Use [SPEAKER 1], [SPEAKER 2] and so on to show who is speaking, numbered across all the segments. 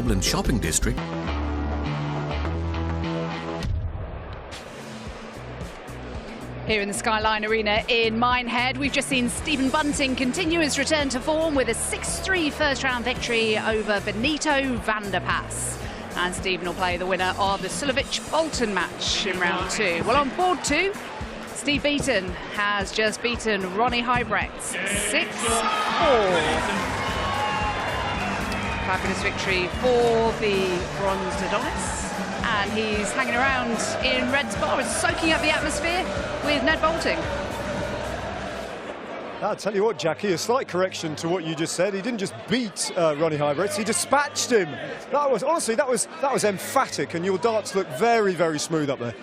[SPEAKER 1] Dublin shopping district.
[SPEAKER 2] Here in the Skyline Arena in Minehead, we've just seen Stephen Bunting continue his return to form with a 6-3 first-round victory over Benito van der Pas. And Stephen will play the winner of the Sulovic-Bolton match in round 2. Well, on board 2, Steve Beaton has just beaten K.Huybrechts 6-4. Fabulous victory for the Bronze Adonis. And he's hanging around in Red's Bar, soaking up the atmosphere with Ned Boulting.
[SPEAKER 3] I'll tell you what, Jackie, a slight correction to what you just said. He didn't just beat K.Huybrechts, he dispatched him. That was, honestly, that was emphatic, and your darts look very, very smooth up there.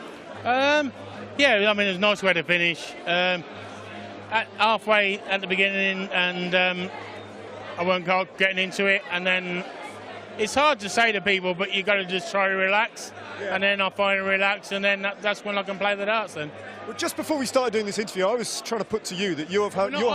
[SPEAKER 4] Yeah, I mean, it's a nice way to finish. Halfway at the beginning, and I weren't getting into it, and then it's hard to say to people, but you got to just try to relax. Yeah. And then I finally relax, and then that's when I can play the darts then.
[SPEAKER 3] Well, just before we started doing this interview, I was trying to put to you that you have had you were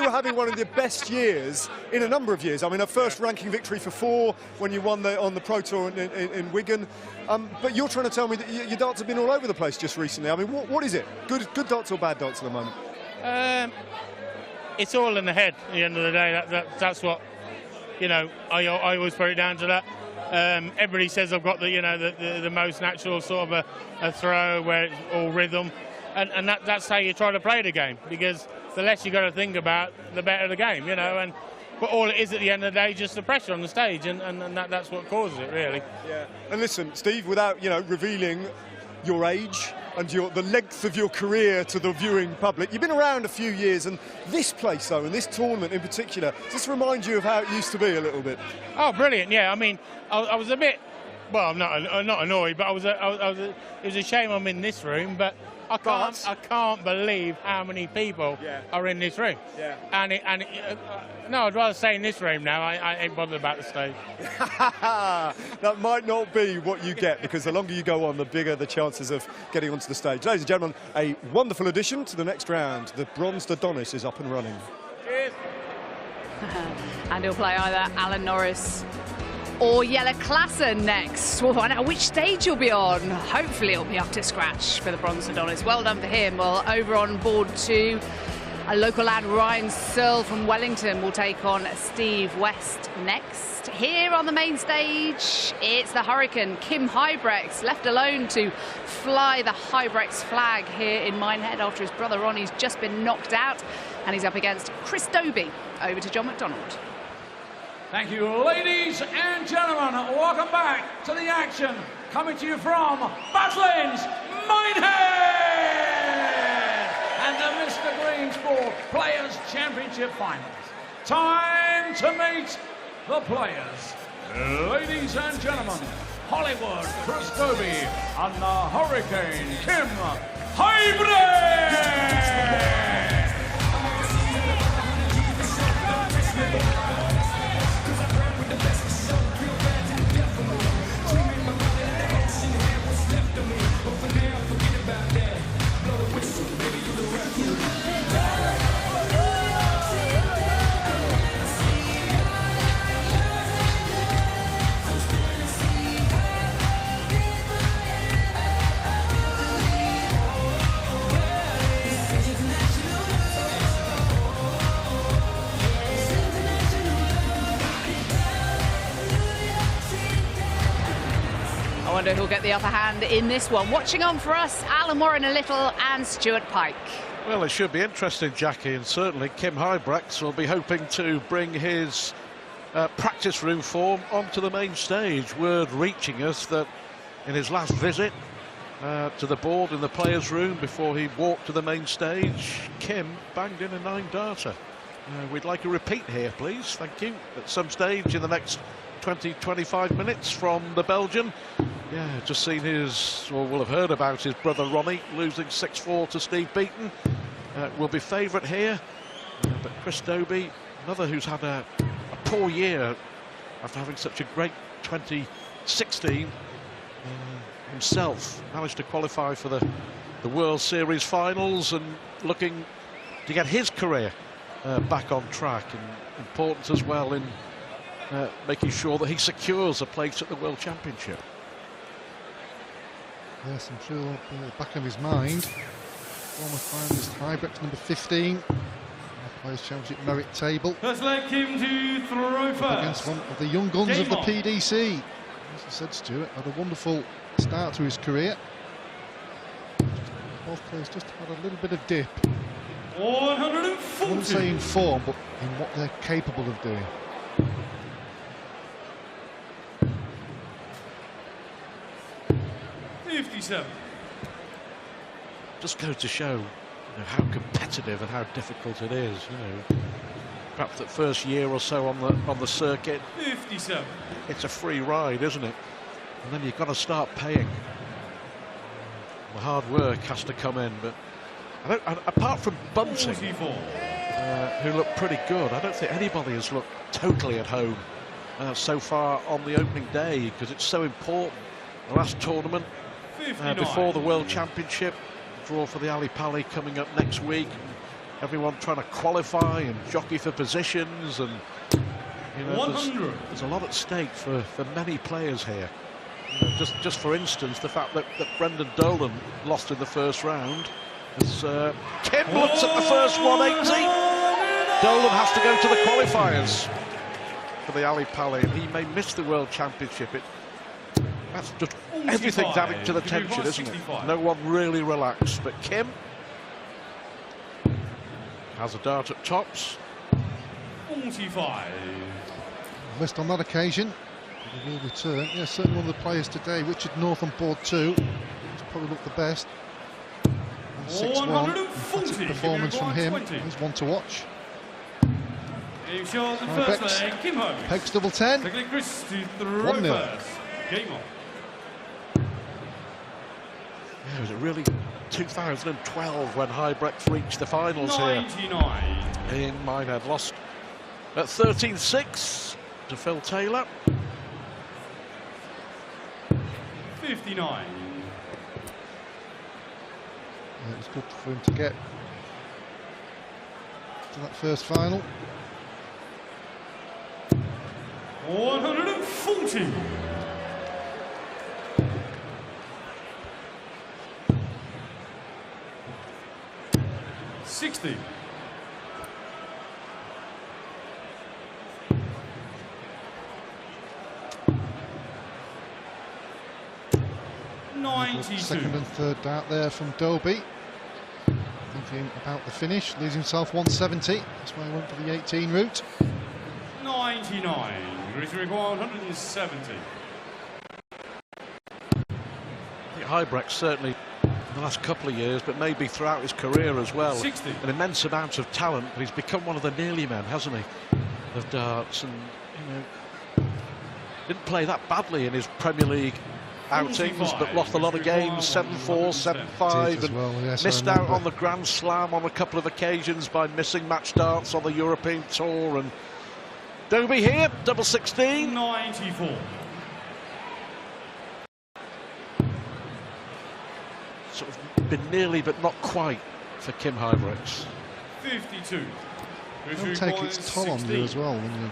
[SPEAKER 3] having one of the best years in a number of years. I mean, a first ranking victory for 4 when you won on the Pro Tour in Wigan. But you're trying to tell me that your darts have been all over the place just recently. I mean, what is it? Good darts or bad darts at the moment?
[SPEAKER 4] It's all in the head. At the end of the day, that's what. You know, I always put it down to that. Everybody says I've got the most natural sort of a throw where it's all rhythm, and that's how you try to play the game, because the less you got to think about, the better the game, you know. But all it is at the end of the day is just the pressure on the stage, and that's what causes it, really. Yeah.
[SPEAKER 3] And listen, Steve, without revealing your age and the length of your career to the viewing public, you've been around a few years, and this place though, and this tournament in particular, just remind you of how it used to be a little bit.
[SPEAKER 4] Oh, brilliant! Yeah, I mean, I was a bit, well, I'm not annoyed, but it was a shame I'm in this room, but I can't believe how many people are in this room. Yeah. No, I'd rather stay in this room now. I ain't bothered about the stage.
[SPEAKER 3] That might not be what you get, because the longer you go on, the bigger the chances of getting onto the stage. Ladies and gentlemen, a wonderful addition to the next round. The Bronze Adonis is up and running.
[SPEAKER 4] Cheers.
[SPEAKER 2] And he'll play either Alan Norris or Jelle Klassen next. We'll find out which stage he'll be on. Hopefully it'll be up to scratch for the Bronze Adonis. Well done for him. Well, over on board 2, a local lad, Ryan Searle from Wellington, will take on Steve West next. Here on the main stage, it's the Hurricane, K.Huybrechts, left alone to fly the Huybrechts flag here in Minehead after his brother Ronnie's just been knocked out. And he's up against Chris Dobey. Over to John McDonald.
[SPEAKER 5] Thank you, ladies and gentlemen. Welcome back to the action. Coming to you from Badlands, Minehead, and the Mr. Green Sport Players Championship Finals. Time to meet the players. Ladies and gentlemen, Hollywood Chris Dobey and the Hurricane K.Huybrechts.
[SPEAKER 2] I wonder who'll get the upper hand in this one. Watching on for us, Alan Warren-Little and Stuart Pike.
[SPEAKER 6] Well, it should be interesting, Jackie, and certainly K.Huybrechts will be hoping to bring his practice room form onto the main stage. Word reaching us that in his last visit to the board in the players' room before he walked to the main stage, Kim banged in a 9-darter. We'd like a repeat here, please. Thank you. At some stage in the next 20-25 minutes from the Belgian. Yeah, just seen his, or will have heard about his brother Ronnie losing 6-4 to Steve Beaton. Will be favourite here. But Chris Dobey, another who's had a poor year after having such a great 2016, himself managed to qualify for the World Series finals and looking to get his career back on track, and important as well in making sure that he secures a place at the World Championship.
[SPEAKER 1] Yes, I'm sure in the back of his mind, former finalist Huybrechts, number 15, Players' Championship merit table.
[SPEAKER 5] Let's let Kim to throw first.
[SPEAKER 1] Against one of the young guns of the PDC. As I said, Stuart had a wonderful start to his career. Both players just had a little bit of dip.
[SPEAKER 5] 140.
[SPEAKER 1] I wouldn't say in form, but in what they're capable of doing.
[SPEAKER 6] Just goes to show, how competitive and how difficult it is. Perhaps that first year or so on the circuit,
[SPEAKER 5] 57.
[SPEAKER 6] It's a free ride, isn't it? And then you've got to start paying. The hard work has to come in, but apart from Bunting, who looked pretty good, I don't think anybody has looked totally at home so far on the opening day, because it's so important. The last tournament before the World Championship, draw for the Ali Pali coming up next week. Everyone trying to qualify and jockey for positions, and there's a lot at stake for many players here. Just for instance, the fact that Brendan Dolan lost in the first round. As Kim looks at the first 180, Dolan has to go to the qualifiers for the Ali Pali, and he may miss the World Championship. That's just everything's adding to the tension, isn't it? No one really relaxed, but Kim has a dart at tops.
[SPEAKER 5] 45.
[SPEAKER 1] Missed on that occasion. He will return. Yeah, certainly one of the players today, Richard North on board 2. He's probably looked the best. 6-1. Emphatic performance from him. He's one to watch. Huybrechts. Pegs double 10. 1-0.
[SPEAKER 5] Game on.
[SPEAKER 6] Yeah, was it really 2012 when Huybrechts reached the finals
[SPEAKER 5] 99.
[SPEAKER 6] here in Minehead? Lost at 13-6 to Phil Taylor.
[SPEAKER 5] 59.
[SPEAKER 1] Yeah, it was good for him to get to that first final.
[SPEAKER 5] 140. 60. 92.
[SPEAKER 1] Second and third dart there from Dobey. Thinking about the finish, leaves himself 170. That's why he went for the 18 route.
[SPEAKER 5] 99. Gregory 170.
[SPEAKER 6] Huybrechts certainly in the last couple of years, but maybe throughout his career as well.
[SPEAKER 5] 60.
[SPEAKER 6] An immense amount of talent, but he's become one of the nearly men, hasn't he, of darts, and didn't play that badly in his Premier League outings, but lost a lot of games, 7-4, 7-5, and
[SPEAKER 1] well, yes,
[SPEAKER 6] missed out on the Grand Slam on a couple of occasions by missing match darts on the European Tour. And Dobey here, double 16.
[SPEAKER 5] 94.
[SPEAKER 6] Sort of been nearly but not quite for K.Huybrechts.
[SPEAKER 5] 52.
[SPEAKER 1] It'll take its toll on you as well when you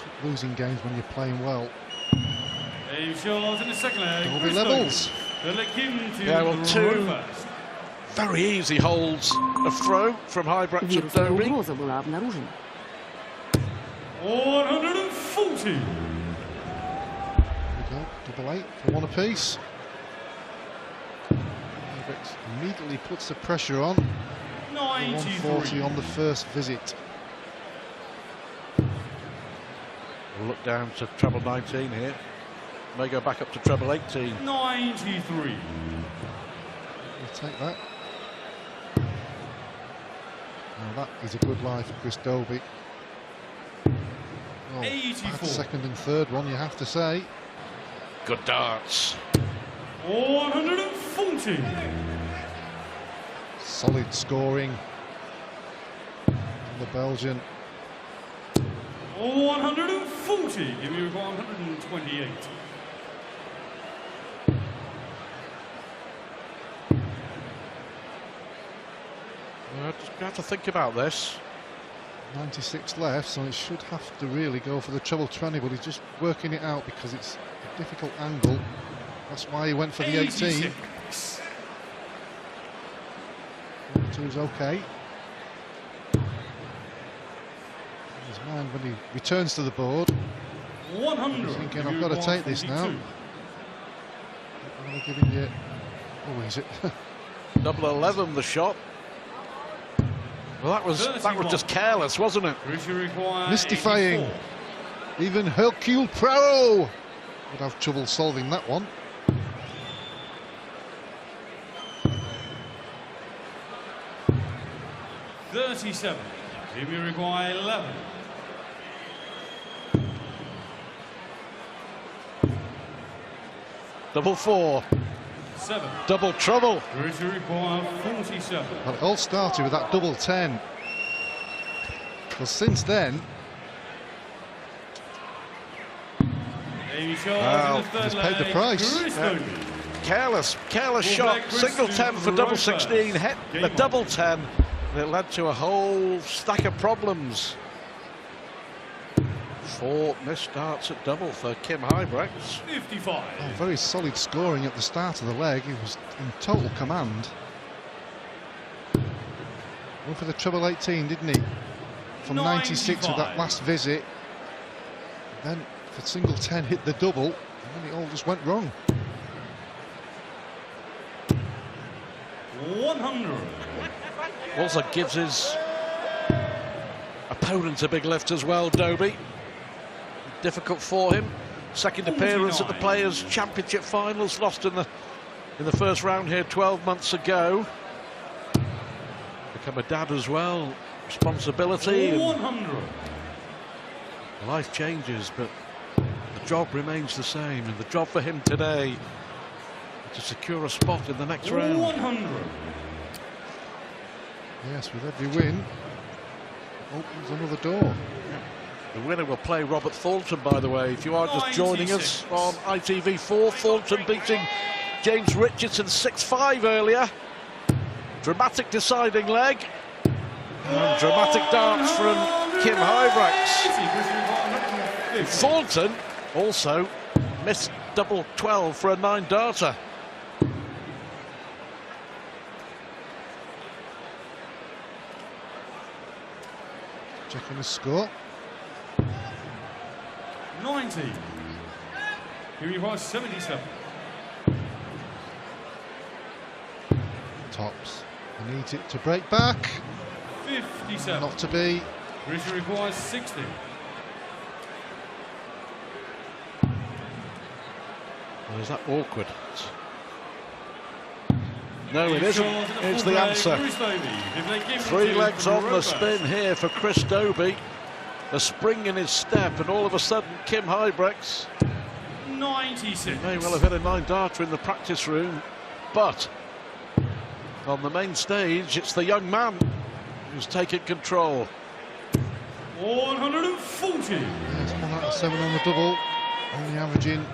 [SPEAKER 1] keep losing games when you're playing well.
[SPEAKER 5] A shot in the second leg.
[SPEAKER 1] Dobey levels.
[SPEAKER 6] Yeah, well, 2 very easy holds of throw from Huybrechts and Dobey.
[SPEAKER 5] 140.
[SPEAKER 1] There we go, double 8 for one apiece. Huybrechts immediately puts the pressure on. 140 on the first visit.
[SPEAKER 6] We'll look down to treble 19 here. May go back up to treble 18.
[SPEAKER 5] 93.
[SPEAKER 1] We'll take that. Now that is a good lie for Chris Dobey. Oh,
[SPEAKER 5] 84.
[SPEAKER 1] bad second and third one, you have to say.
[SPEAKER 6] Good darts.
[SPEAKER 5] 140.
[SPEAKER 1] Solid scoring from the Belgian.
[SPEAKER 5] 140. Give me 128.
[SPEAKER 6] Just have to think about this.
[SPEAKER 1] 96 left, so it should have to really go for the treble 20, but he's just working it out because it's a difficult angle. That's why he went for the 18. 42's okay. His mind when he returns to the board.
[SPEAKER 5] 100.
[SPEAKER 1] He's thinking, I've got to take this now. I'm giving you. Oh, is it?
[SPEAKER 6] Double 11, the shot. Well, that was just careless, wasn't it?
[SPEAKER 1] Mystifying.
[SPEAKER 5] 84.
[SPEAKER 1] Even Hercule Poirot would have trouble solving that one.
[SPEAKER 5] $37. Jimmy require 11.
[SPEAKER 6] Double 4.
[SPEAKER 5] 7.
[SPEAKER 6] Double trouble.
[SPEAKER 5] British require 47.
[SPEAKER 1] Well, it all started with that double 10. Because since then,
[SPEAKER 5] Well,
[SPEAKER 1] he's paid the price.
[SPEAKER 6] Careless shot. Single 10 for double 16. Hit the double 10. And it led to a whole stack of problems. 4 missed starts at double for K.Huybrechts.
[SPEAKER 5] 55.
[SPEAKER 1] Oh, very solid scoring at the start of the leg. He was in total command. Went for the treble 18, didn't he? From 96 with that last visit. Then for single 10 hit the double, and then it all just went wrong.
[SPEAKER 5] 100.
[SPEAKER 6] Also gives his opponent a big lift as well, Dobey. Difficult for him. Second appearance at the Players' Championship Finals, lost in the first round here 12 months ago. Become a dad as well. Responsibility.
[SPEAKER 5] 100.
[SPEAKER 6] Life changes, but the job remains the same. And the job for him today to secure a spot in the next round.
[SPEAKER 5] 100.
[SPEAKER 1] Yes, with every win, opens another door.
[SPEAKER 6] The winner will play Robert Thornton, by the way. If you are just joining us on ITV4, Thornton beating James Richardson 6-5 earlier. Dramatic deciding leg. And dramatic darts from K.Huybrechts. Thornton also missed double 12 for a 9-darter.
[SPEAKER 1] Checking the score.
[SPEAKER 5] 90. Here he was 77.
[SPEAKER 1] Tops. He needs it to break back.
[SPEAKER 5] 57.
[SPEAKER 1] Not to be.
[SPEAKER 5] British requires 60.
[SPEAKER 6] Or is that awkward? No, it isn't. It's the answer. 3 legs on the spin here for Chris Dobey. A spring in his step, and all of a sudden, K.Huybrechts
[SPEAKER 5] 96.
[SPEAKER 6] may well have hit a 9-darter in the practice room, but on the main stage, it's the young man who's taken control.
[SPEAKER 5] 140.
[SPEAKER 1] There's 1 out of 7 on the double, only averaging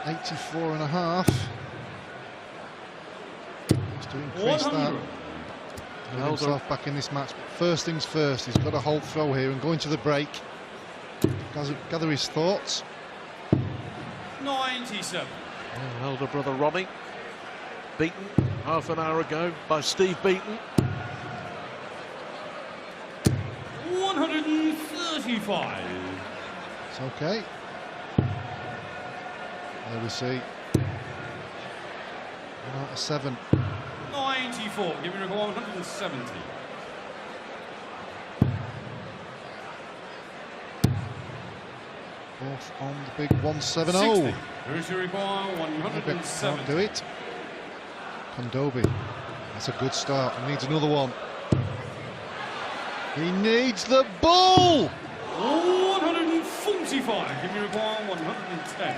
[SPEAKER 1] 84.5. Just to increase
[SPEAKER 5] 100.
[SPEAKER 1] that. Put himself back in this match. But first things first, he's got a hold throw here and go into the break. Gather his thoughts.
[SPEAKER 5] 97.
[SPEAKER 6] Elder brother Ronnie, beaten half an hour ago by Steve Beaton.
[SPEAKER 5] 135.
[SPEAKER 1] It's okay. There we see. 1 out of 7.
[SPEAKER 5] 94. Give me a 170.
[SPEAKER 1] Off on the big 170.
[SPEAKER 5] Who's your require 107.
[SPEAKER 1] Can't do it. Dobey. That's a good start. He needs another one. He needs the ball.
[SPEAKER 5] 145. Give me a require 110.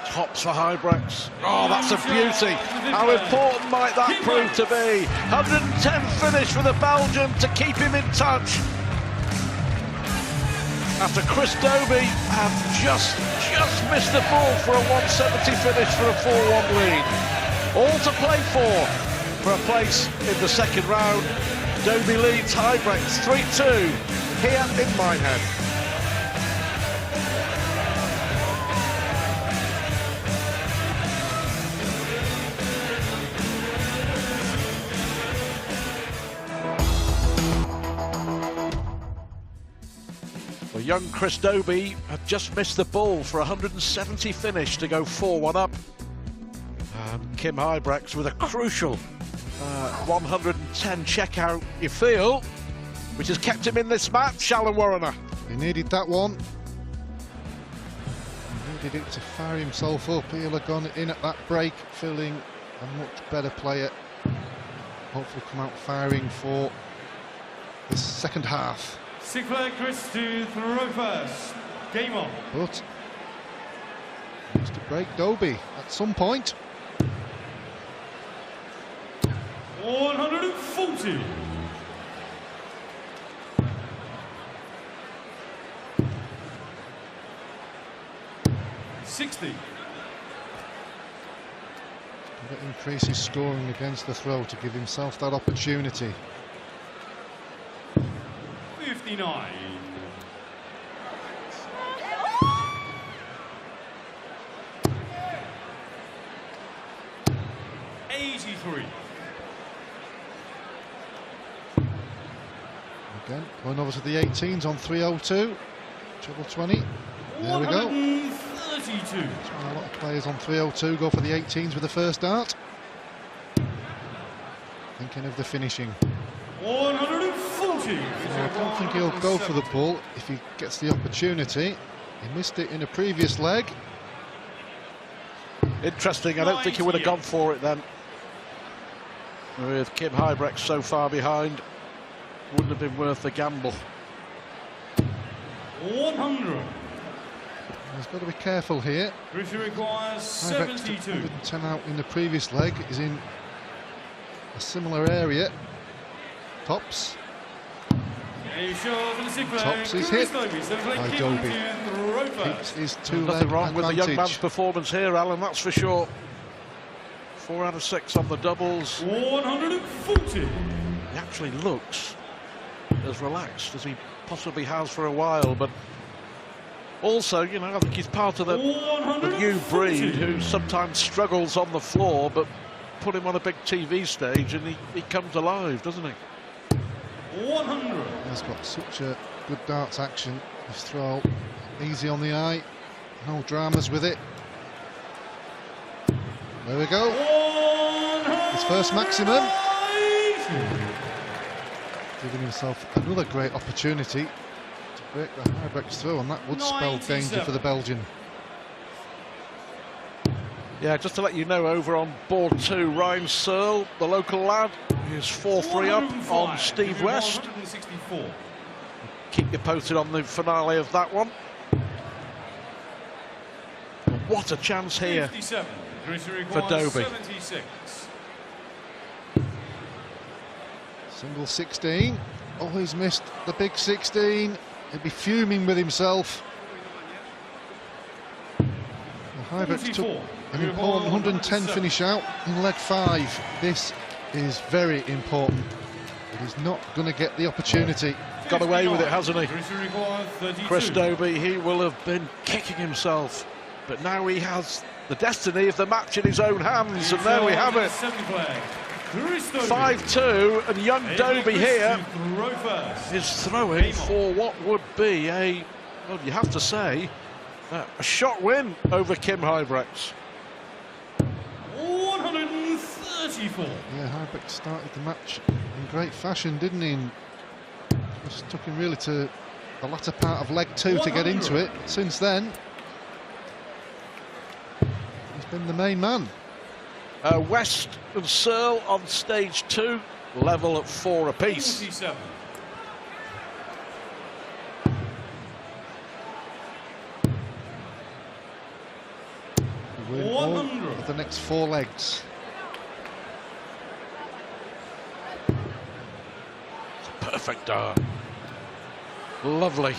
[SPEAKER 6] Tops for Huybrechts. Oh, that's a beauty. How important might that prove to be? 110 finish for the Belgian to keep him in touch. After Chris Dobey had just missed the ball for a 170 finish for a 4-1 lead. All to play for for a place in the second round. Dobey leads Huybrechts 3-2 here in Minehead. Well, young Chris Dobey had just missed the ball for a 170 finish to go 4-1 up. K.Huybrechts with a crucial 110 checkout, you feel, which has kept him in this match, Alan Warrener.
[SPEAKER 1] He needed that one. He needed it to fire himself up. He'll have gone in at that break, feeling a much better player. Hopefully come out firing for the second half.
[SPEAKER 7] Sinclair Chris to throw first. Game on.
[SPEAKER 1] But he has to break Dobey at some point.
[SPEAKER 7] 140. $60.
[SPEAKER 1] Increase his scoring against the throw to give himself that opportunity.
[SPEAKER 7] 59.
[SPEAKER 1] Again, going over to the 18s on 302. Treble 20. There we go.
[SPEAKER 7] 132.
[SPEAKER 1] That's why a lot of players on 302 go for the 18s with the first dart. Thinking of the finishing.
[SPEAKER 7] 140.
[SPEAKER 1] I don't think he'll go for the ball if he gets the opportunity. He missed it in a previous leg.
[SPEAKER 6] Interesting, I don't think he would have gone for it then. With K.Huybrechts so far behind, wouldn't have been worth the gamble.
[SPEAKER 7] 100.
[SPEAKER 1] He's got to be careful here.
[SPEAKER 7] Griffey requires 72.
[SPEAKER 1] 110 out in the previous leg, is in a similar area. Tops. Tops is hit by Dobey. Keeps his two-leg
[SPEAKER 6] Nothing wrong with the young man's
[SPEAKER 1] advantage.
[SPEAKER 6] performance here, Alan, that's for sure. 4 out of 6 on the doubles.
[SPEAKER 7] 140.
[SPEAKER 6] He actually looks as relaxed as he possibly has for a while, but also, you know, I think he's part of the new breed who sometimes struggles on the floor, but put him on a big TV stage and he comes alive, doesn't he?
[SPEAKER 7] 100.
[SPEAKER 1] He's got such a good darts action. His throw easy on the eye, no dramas with it. There we go. His first maximum. Giving himself another great opportunity to break the Huybrechts throw, and that would spell danger for the Belgian.
[SPEAKER 6] Yeah, just to let you know, over on board 2, Ryan Searle, the local lad, is 4-3 up on Steve West.
[SPEAKER 7] 164.
[SPEAKER 6] Keep you posted on the finale of that one. What a chance here
[SPEAKER 7] 57.
[SPEAKER 6] for Dobey.
[SPEAKER 7] 76.
[SPEAKER 1] Single 16. Oh, he's missed the big 16. He'd be fuming with himself. Huybrechts took an important 110 finish out in leg 5. This is very important. But he's not going to get the opportunity.
[SPEAKER 6] Got away with it, hasn't he? Chris
[SPEAKER 7] 32.
[SPEAKER 6] Dobey, he will have been kicking himself, but now he has the destiny of the match in his own hands, and there we have it. 5-2, and young Dobey here is throwing for what would be a, well, you have to say, a shot win over K.Huybrechts.
[SPEAKER 7] 134.
[SPEAKER 1] Yeah, Huybrechts started the match in great fashion, didn't he? And just took him really to the latter part of leg 2 to get into it. Since then, he's been the main man.
[SPEAKER 6] West and Searle on stage 2, level at 4 apiece.
[SPEAKER 7] 47.
[SPEAKER 1] Win all of the next 4 legs.
[SPEAKER 6] Perfect dart. Lovely.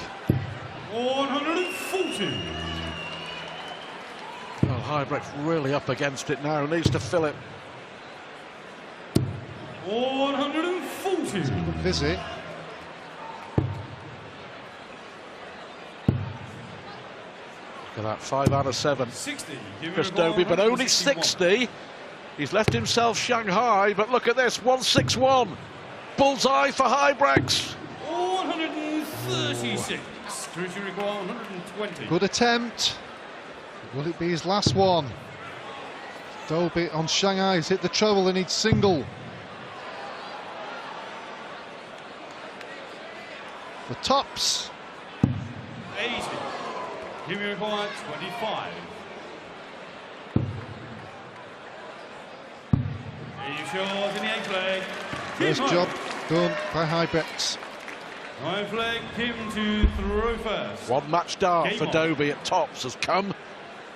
[SPEAKER 7] 140.
[SPEAKER 6] Well, Huybrechts really up against it now, needs to fill it.
[SPEAKER 7] 140.
[SPEAKER 1] Good visit.
[SPEAKER 6] Look at that, 5 out of 7.
[SPEAKER 7] 60.
[SPEAKER 6] Chris Dobey, but only 60. He's left himself Shanghai, but look at this, 161. Bullseye for Huybrechts.
[SPEAKER 7] 136. Crucial require 120.
[SPEAKER 1] Good attempt. Will it be his last one? Dobey on Shanghai has hit the treble and needs single. The tops.
[SPEAKER 7] 80. Give me required 25. He's yours in the 8th leg.
[SPEAKER 1] First job done by Huybrechts.
[SPEAKER 7] 9th leg, Kim to throw first.
[SPEAKER 6] One match dart
[SPEAKER 7] Game
[SPEAKER 6] for
[SPEAKER 7] on.
[SPEAKER 6] Dobey at tops has come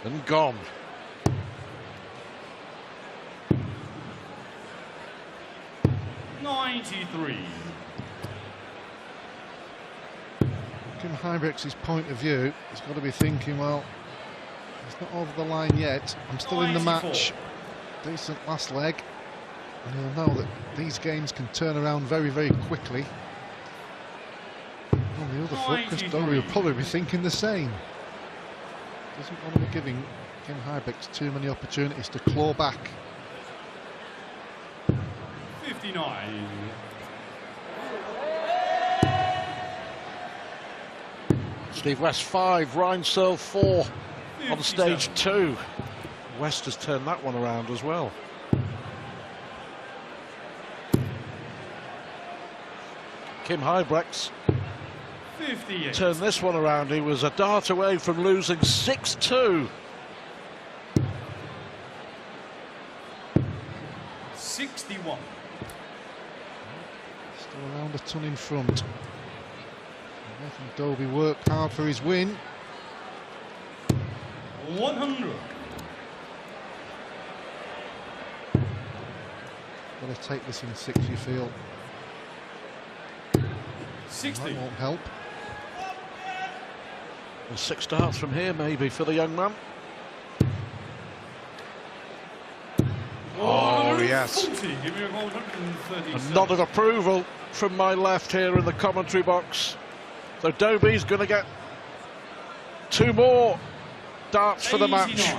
[SPEAKER 6] and gone.
[SPEAKER 7] '93.
[SPEAKER 1] K.Huybrechts' point of view, he's got to be thinking, well, he's not over the line yet. I'm still in the
[SPEAKER 7] 94.
[SPEAKER 1] match. Decent last leg. And he'll know that these games can turn around very, very quickly. On the other foot, Chris Dobey will probably be thinking the same. Doesn't want to be giving K.Huybrechts too many opportunities to claw back.
[SPEAKER 7] 59.
[SPEAKER 6] Steve West 5, Ryan Searle 4 on
[SPEAKER 7] 57.
[SPEAKER 6] stage 2. West has turned that one around as well. K.Huybrechts
[SPEAKER 7] 58.
[SPEAKER 6] turned this one around. He was a dart away from losing 6-2.
[SPEAKER 7] 61.
[SPEAKER 1] Still around a ton in front. Making Dobey work hard for his win.
[SPEAKER 7] 100.
[SPEAKER 1] Got to take this in 6, you feel.
[SPEAKER 7] 60.
[SPEAKER 1] That won't help.
[SPEAKER 6] Well, 6 darts from here maybe for the young man. Oh yes,
[SPEAKER 7] 140. Give me a 137.
[SPEAKER 6] a nod of approval from my left here in the commentary box. So Dobey's going to get 2 more darts for the match.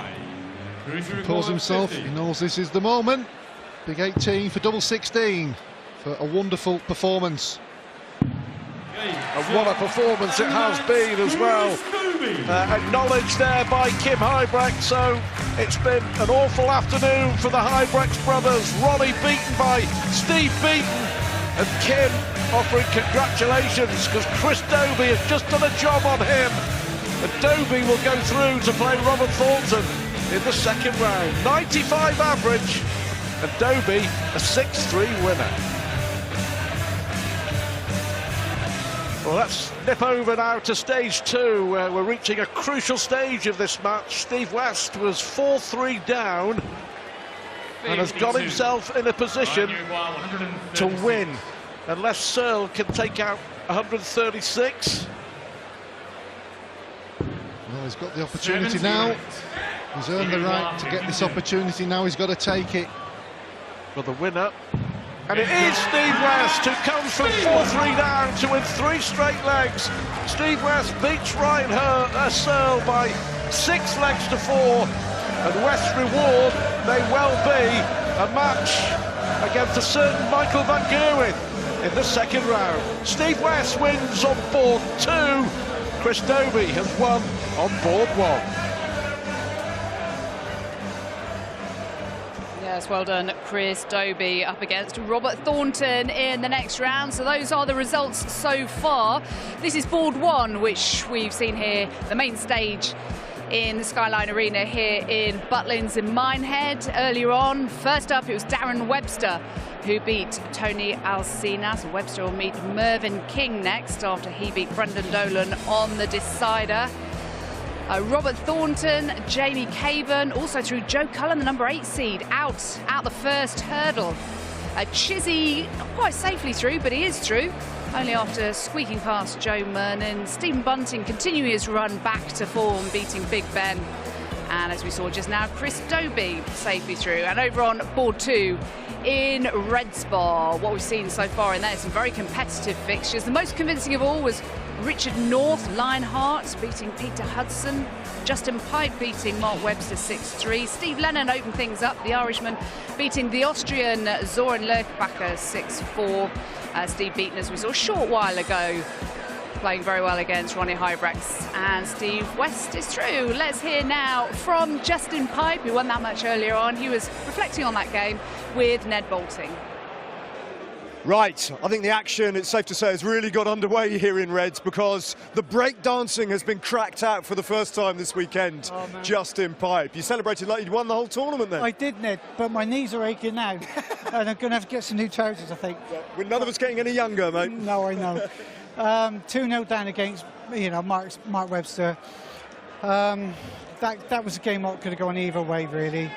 [SPEAKER 7] 89.
[SPEAKER 1] Pulls himself, he knows this is the moment. Big 18 for double 16 for a wonderful performance.
[SPEAKER 6] And what a performance it has been as well. Acknowledged there by K.Huybrechts. So it's been an awful afternoon for the Huybrechts brothers. Ronnie beaten by Steve Beaton, and Kim offering congratulations because Chris Dobey has just done a job on him. And Dobey will go through to play Robert Thornton in the 2nd round. 95 average, and Dobey a 6-3 winner. Well, let's nip over now to stage 2, where we're reaching a crucial stage of this match. Steve West was 4-3 down and has got himself in a position to win, unless Searle can take out 136.
[SPEAKER 1] Well, he's got the opportunity now. He's earned the right to get this opportunity. Now he's got to take it.
[SPEAKER 6] For the winner. And it is Steve West who comes from 4-3 down to win 3 straight legs. Steve West beats Ryan Searle by 6 legs to 4. And West's reward may well be a match against a certain Michael Van Gerwen in the 2nd round. Steve West wins on board 2. Chris Dobey has won on board 1.
[SPEAKER 2] Yes, well done, Chris Dobey up against Robert Thornton in the next round. So those are the results so far. This is board 1, which we've seen here, the main stage in the Skyline Arena here in Butlins in Minehead earlier on. First up, it was Darren Webster who beat Tony Alcina. So Webster will meet Mervyn King next after he beat Brendan Dolan on the decider. Robert Thornton, Jamie Caven, also through Joe Cullen, the number 8 seed, out the first hurdle. Chizzy not quite safely through, but he is through, only after squeaking past Joe Mernon. Stephen Bunting continuing his run back to form, beating Big Ben And as we saw just now, Chris Dobey safely through. And over on board 2 in Reds Bar, what we've seen so far in there is some very competitive fixtures. The most convincing of all was Richard North, Lionheart, beating Peter Hudson. Justin Pipe beating Mark Webster 6-3. Steve Lennon opened things up, the Irishman beating the Austrian Zoran Lerchbacher 6-4. Steve Beaton, as we saw a short while ago, playing very well against 1K.Huybrechts, and Steve West is through. Let's hear now from Justin Pipe, who won that match earlier on. He was reflecting on that game with Ned Bolting.
[SPEAKER 3] Right, I think the action, it's safe to say, has really got underway here in Reds, because the break dancing has been cracked out for the first time this weekend.
[SPEAKER 8] Oh,
[SPEAKER 3] Justin Pipe, you celebrated like you'd won the whole tournament then.
[SPEAKER 8] I did, Ned, but my knees are aching now. And I'm going to have to get some new trousers, I think.
[SPEAKER 3] We're none of us getting any younger, mate.
[SPEAKER 8] No, I know. 2-0 down against, Mark Webster. That was a game that could have gone either way, really.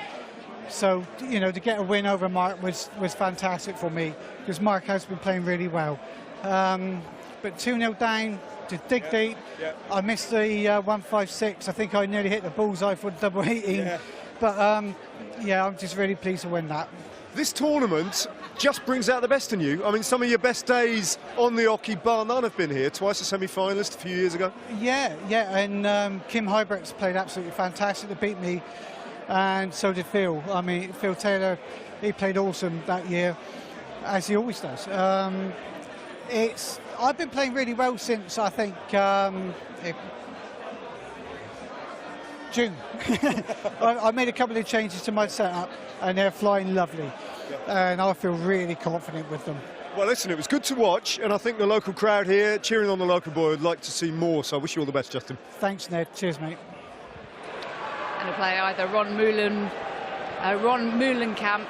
[SPEAKER 8] So, to get a win over Mark was fantastic for me, because Mark has been playing really well. But 2-0 down, to dig deep.
[SPEAKER 3] Yeah.
[SPEAKER 8] I missed the 1-5-6. I think I nearly hit the bullseye for the double 18.
[SPEAKER 3] Yeah.
[SPEAKER 8] But, I'm just really pleased to win that.
[SPEAKER 3] This tournament just brings out the best in you. I mean, some of your best days on the hockey, bar none, have been here. Twice a semi-finalist a few years ago. Yeah,
[SPEAKER 8] and K.Huybrechts played absolutely fantastic to beat me, and so did Phil. I mean, Phil Taylor, he played awesome that year, as he always does. I've been playing really well since, I think, June. I made a couple of changes to my setup, and they're flying lovely. Yeah. And I feel really confident with them.
[SPEAKER 3] Well, listen, it was good to watch, and I think the local crowd here, cheering on the local boy, would like to see more, so I wish you all the best, Justin.
[SPEAKER 8] Thanks, Ned. Cheers, mate.
[SPEAKER 2] And to play either Ron Moulenkamp